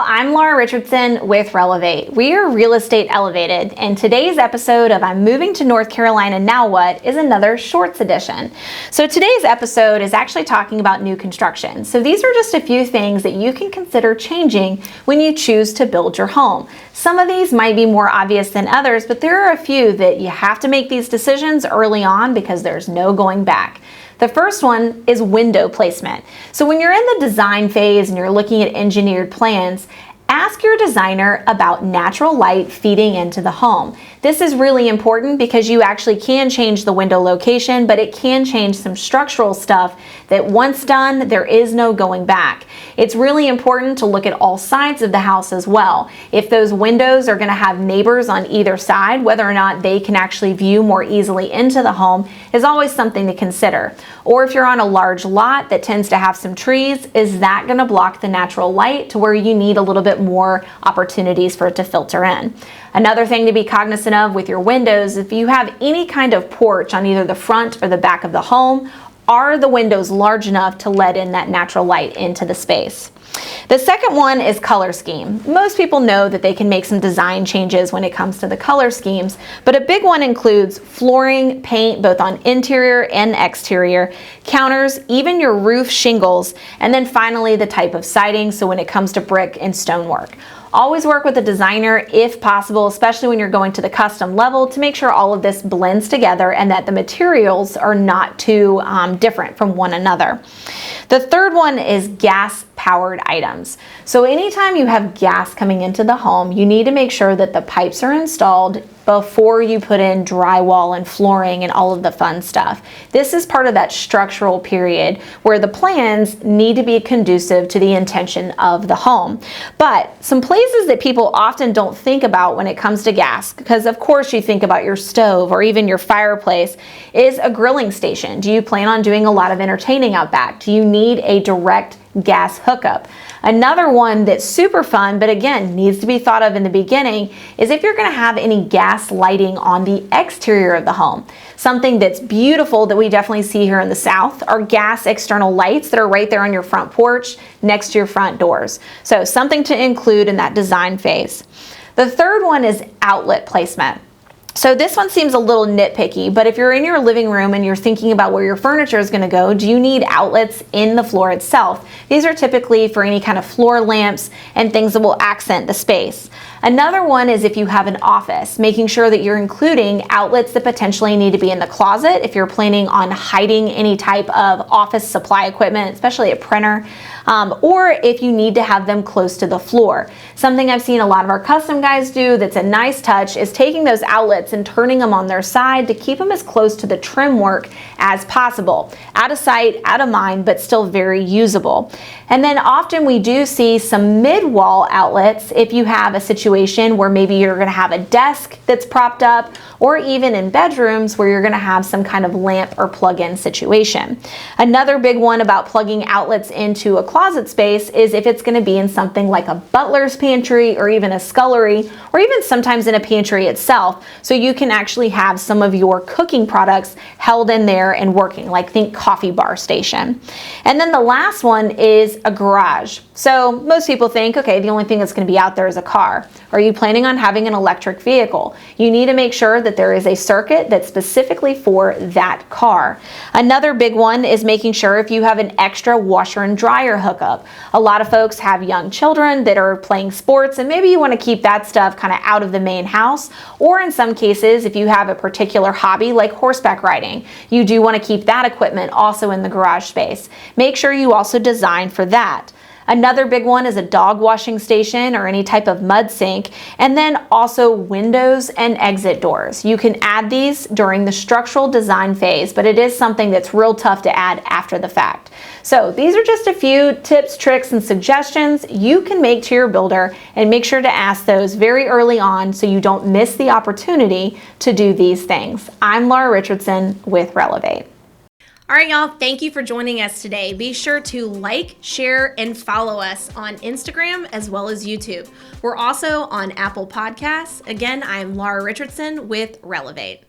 I'm Laura Richardson with Relevate. We are Real Estate Elevated, and today's episode of I'm Moving to North Carolina Now What is another shorts edition. So today's episode is actually talking about new construction. So these are just a few things that you can consider changing when you choose to build your home. Some of these might be more obvious than others, but there are a few that you have to make these decisions early on because there's no going back. The first one is window placement. So when you're in the design phase and you're looking at engineered plans, ask your designer about natural light feeding into the home. This is really important because you actually can change the window location, but it can change some structural stuff that once done, there is no going back. It's really important to look at all sides of the house as well. If those windows are going to have neighbors on either side, whether or not they can actually view more easily into the home is always something to consider. Or if you're on a large lot that tends to have some trees, is that going to block the natural light to where you need a little bit more opportunities for it to filter in? Another thing to be cognizant of with your windows, if you have any kind of porch on either the front or the back of the home, are the windows large enough to let in that natural light into the space? The second one is color scheme. Most people know that they can make some design changes when it comes to the color schemes, but a big one includes flooring, paint, both on interior and exterior, counters, even your roof shingles, and then finally the type of siding, so when it comes to brick and stonework. Always work with a designer if possible, especially when you're going to the custom level, to make sure all of this blends together and that the materials are not too different from one another. The third one is gas-powered items. So anytime you have gas coming into the home, you need to make sure that the pipes are installed before you put in drywall and flooring and all of the fun stuff. This is part of that structural period where the plans need to be conducive to the intention of the home. But some places that people often don't think about when it comes to gas, because of course you think about your stove or even your fireplace, is a grilling station. Do you plan on doing a lot of entertaining out back? Do you need a direct gas hookup? Another one that's super fun, but again, needs to be thought of in the beginning, is if you're going to have any gas lighting on the exterior of the home. Something that's beautiful that we definitely see here in the South are gas external lights that are right there on your front porch next to your front doors. So something to include in that design phase. The third one is outlet placement. So this one seems a little nitpicky, but if you're in your living room and you're thinking about where your furniture is going to go, do you need outlets in the floor itself? These are typically for any kind of floor lamps and things that will accent the space. Another one is if you have an office, making sure that you're including outlets that potentially need to be in the closet if you're planning on hiding any type of office supply equipment, especially a printer, or if you need to have them close to the floor. Something I've seen a lot of our custom guys do that's a nice touch is taking those outlets and turning them on their side to keep them as close to the trim work as possible. Out of sight, out of mind, but still very usable. And then often we do see some mid-wall outlets if you have a situation where maybe you're going to have a desk that's propped up, or even in bedrooms where you're going to have some kind of lamp or plug-in situation. Another big one about plugging outlets into a closet space is if it's going to be in something like a butler's pantry or even a scullery, or even sometimes in a pantry itself, so you can actually have some of your cooking products held in there and working, like think coffee bar station. And then the last one is a garage. So most people think, okay, the only thing that's going to be out there is a car. Are you planning on having an electric vehicle? You need to make sure that there is a circuit that's specifically for that car. Another big one is making sure if you have an extra washer and dryer hookup. A lot of folks have young children that are playing sports, and maybe you want to keep that stuff kind of out of the main house. Or in some cases, if you have a particular hobby like horseback riding, you do want to keep that equipment also in the garage space. Make sure you also design for that. Another big one is a dog washing station or any type of mud sink, and then also windows and exit doors. You can add these during the structural design phase, but it is something that's real tough to add after the fact. So these are just a few tips, tricks, and suggestions you can make to your builder, and make sure to ask those very early on so you don't miss the opportunity to do these things. I'm Laura Richardson with Relevate. All right, y'all, thank you for joining us today. Be sure to like, share, and follow us on Instagram as well as YouTube. We're also on Apple Podcasts. Again, I'm Laura Richardson with Relevate.